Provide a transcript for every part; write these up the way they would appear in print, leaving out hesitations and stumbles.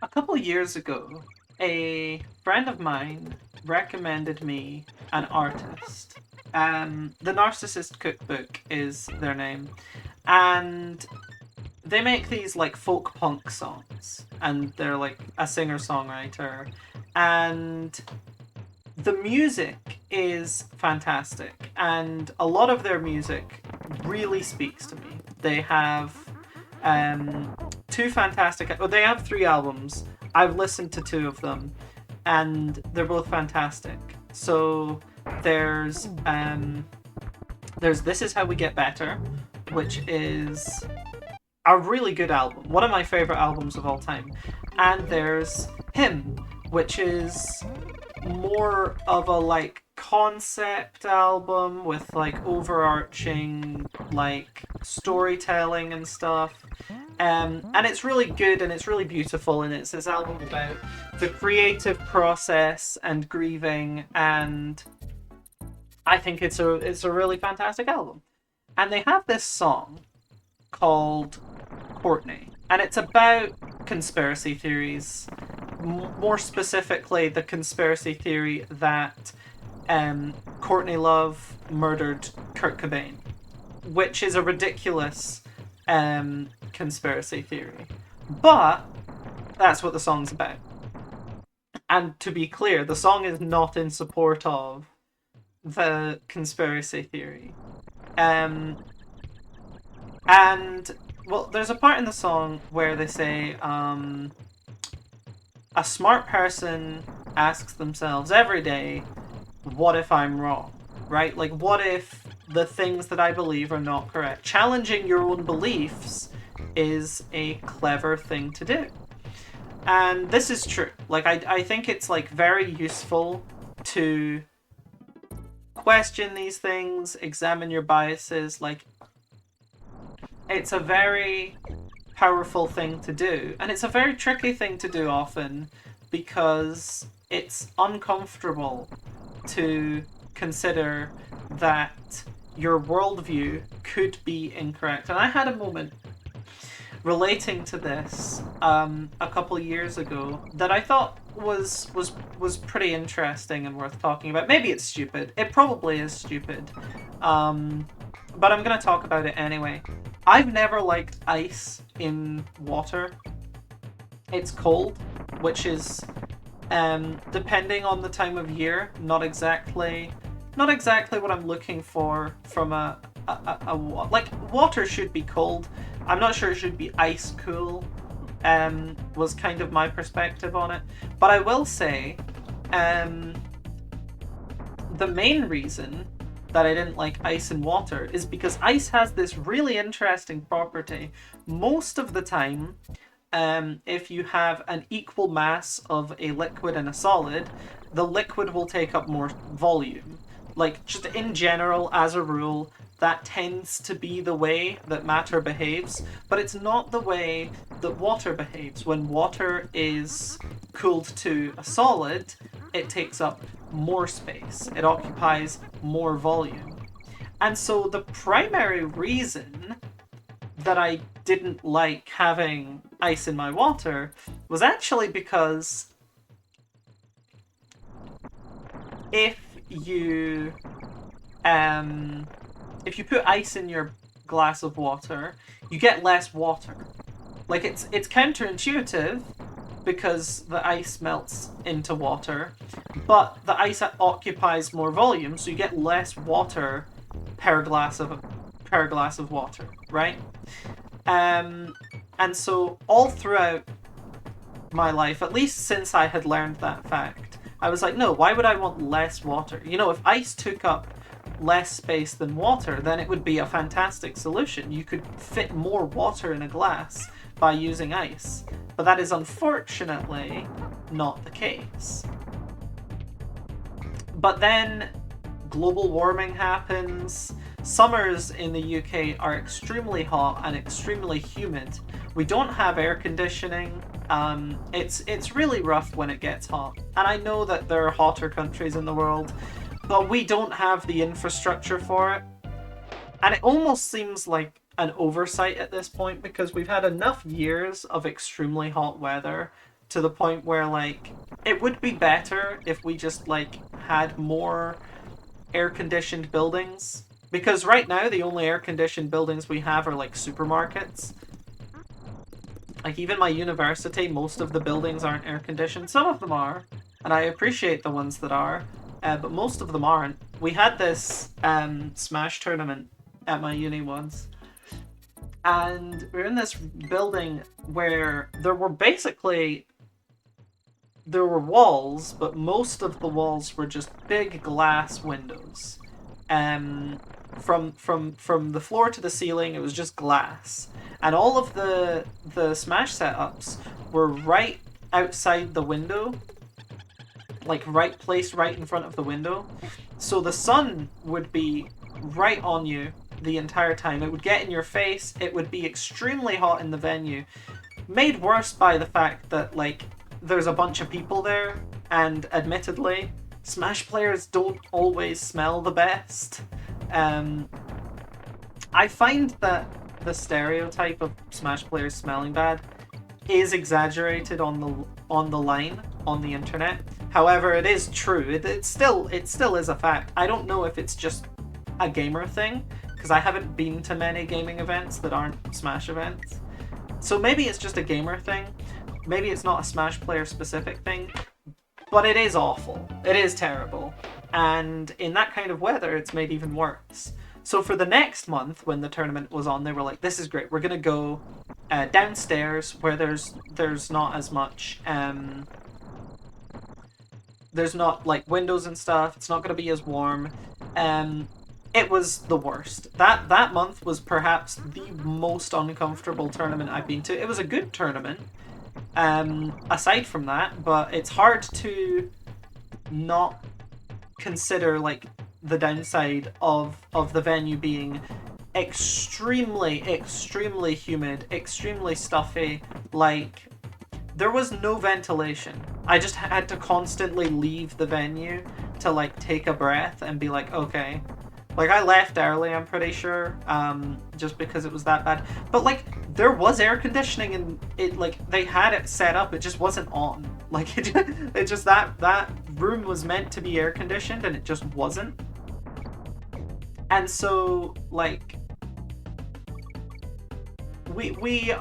A couple years ago, a friend of mine recommended me an artist. The Narcissist Cookbook is their name, and they make these like folk punk songs, and they're like a singer songwriter, and the music is fantastic, and a lot of their music really speaks to me. They have um, two fantastic. Well, they have three albums. I've listened to two of them, and they're both fantastic. So there's there's This Is How We Get Better, which is a really good album, one of my favorite albums of all time. And there's Him, which is more of a like concept album with like overarching like storytelling and stuff. And it's really good and it's really beautiful, and it's this album about the creative process and grieving, and I think it's a really fantastic album. And they have this song called Courtney, and it's about conspiracy theories. More specifically, the conspiracy theory that Courtney Love murdered Kurt Cobain, which is a ridiculous conspiracy theory. But that's what the song's about. And to be clear, the song is not in support of the conspiracy theory. Um, and well, there's a part in the song where they say, a smart person asks themselves every day, what if I'm wrong? Right? Like, what if the things that I believe are not correct? Challenging your own beliefs is a clever thing to do. And this is true. Like, I think it's, like, very useful to question these things, examine your biases. Like, it's a very powerful thing to do. And it's a very tricky thing to do often because it's uncomfortable to consider that your worldview could be incorrect. And I had a moment relating to this a couple years ago that I thought was pretty interesting and worth talking about. Maybe it's stupid. It probably is stupid. But I'm gonna talk about it anyway. I've never liked ice in water. It's cold, which is depending on the time of year, not exactly what I'm looking for from like water should be cold. I'm not sure it should be ice cool. Was kind of my perspective on it, but I will say, the main reason that I didn't like ice in water is because ice has this really interesting property. Most of the time, if you have an equal mass of a liquid and a solid, the liquid will take up more volume. Like, just in general, as a rule, that tends to be the way that matter behaves, but it's not the way that water behaves. When water is cooled to a solid, it takes up more space, it occupies more volume. And so the primary reason that I didn't like having ice in my water was actually because if you if you put ice in your glass of water, you get less water. Like, it's counterintuitive because the ice melts into water, but the ice occupies more volume, so you get less water per glass of water, right? And so all throughout my life, at least since I had learned that fact, I was like, no, why would I want less water? You know, if ice took up less space than water, then it would be a fantastic solution. You could fit more water in a glass by using ice. But that is unfortunately not the case. But then global warming happens. Summers in the UK are extremely hot and extremely humid. We don't have air conditioning. It's really rough when it gets hot. And I know that there are hotter countries in the world, but we don't have the infrastructure for it. And it almost seems like an oversight at this point because we've had enough years of extremely hot weather to the point where, like, it would be better if we just, like, had more air-conditioned buildings. Because right now, the only air-conditioned buildings we have are, like, supermarkets. Like, even my university, most of the buildings aren't air-conditioned. Some of them are, and I appreciate the ones that are, but most of them aren't. We had this Smash tournament at my uni once, and we were in this building where there were walls, but most of the walls were just big glass windows. From the floor to the ceiling, it was just glass, and all of the Smash setups were right outside the window, like placed right in front of the window, so the sun would be right on you the entire time. It would get in your face. It would be extremely hot in the venue, made worse by the fact that, like, there's a bunch of people there, and admittedly, Smash players don't always smell the best. I find that the stereotype of Smash players smelling bad is exaggerated on the line on the internet. However, it is true. It still is a fact. I don't know if it's just a gamer thing, because I haven't been to many gaming events that aren't Smash events. So maybe it's just a gamer thing. Maybe it's not a Smash player specific thing, but it is awful. It is terrible. And in that kind of weather, it's made even worse. So for the next month, when the tournament was on, they were like, this is great. We're going to go downstairs where there's not as much... there's not, like, windows and stuff. It's not going to be as warm. It was the worst. That month was perhaps the most uncomfortable tournament I've been to. It was a good tournament, aside from that, but it's hard to not consider, like, the downside of the venue being extremely humid, extremely stuffy. Like, there was no ventilation. I just had to constantly leave the venue to, like, take a breath and be like, okay. Like, I left early, I'm pretty sure, just because it was that bad. But, like, there was air conditioning, and it, like, they had it set up, it just wasn't on. Like, it just, that room was meant to be air conditioned, and it just wasn't. And so, like, we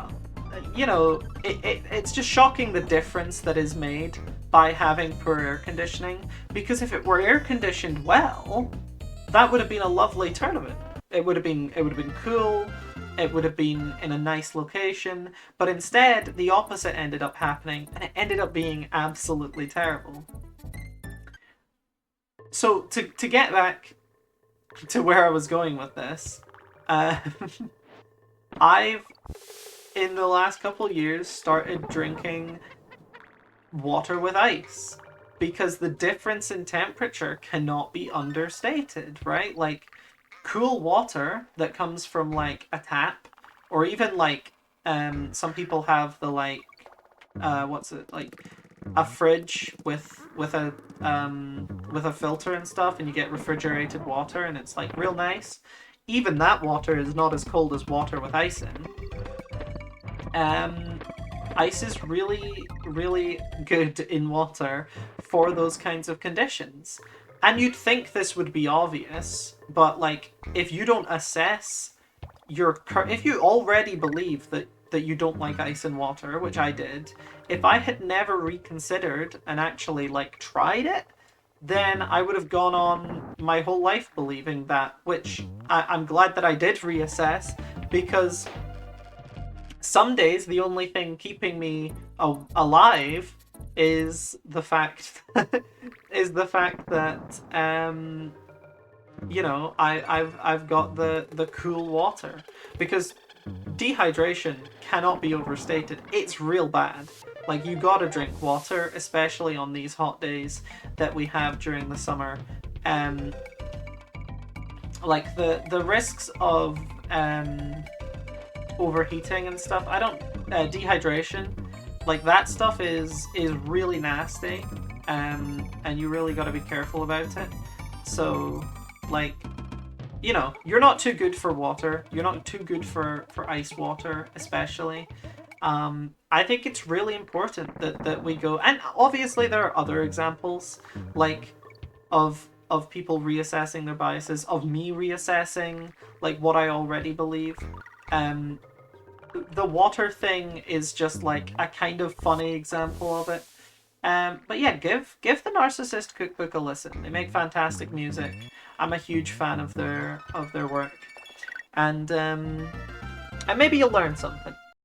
you know, it's just shocking the difference that is made by having poor air conditioning, because if it were air conditioned well, that would have been a lovely tournament. It would have been cool. It would have been in a nice location. But instead, the opposite ended up happening, and it ended up being absolutely terrible. So to get back to where I was going with this, I've in the last couple years started drinking water with ice, because the difference in temperature cannot be understated, right? Like, cool water that comes from, like, a tap, or even, like, some people have the, like, what's it, like, a fridge with a filter and stuff, and you get refrigerated water, and it's, like, real nice. Even that water is not as cold as water with ice in. Ice is really, really good in water for those kinds of conditions. And you'd think this would be obvious, but, like, if you don't assess if you already believe that you don't like ice and water, which I did, if I had never reconsidered and actually, like, tried it, then I would have gone on my whole life believing that, which I'm glad that I did reassess, because some days the only thing keeping me alive is the fact that you know, I've got the cool water, because dehydration cannot be overstated. It's real bad. Like, you gotta drink water, especially on these hot days that we have during the summer. Like, the risks of overheating and stuff, dehydration, like, that stuff is really nasty, and you really got to be careful about it. So, like, you know, you're not too good for water. You're not too good for ice water, especially. I think it's really important that we go, and obviously there are other examples, like of people reassessing their biases, of me reassessing like what I already believe. Um, the water thing is just like a kind of funny example of it. But yeah, give the Narcissist Cookbook a listen. They make fantastic music. I'm a huge fan of their work, and maybe you'll learn something.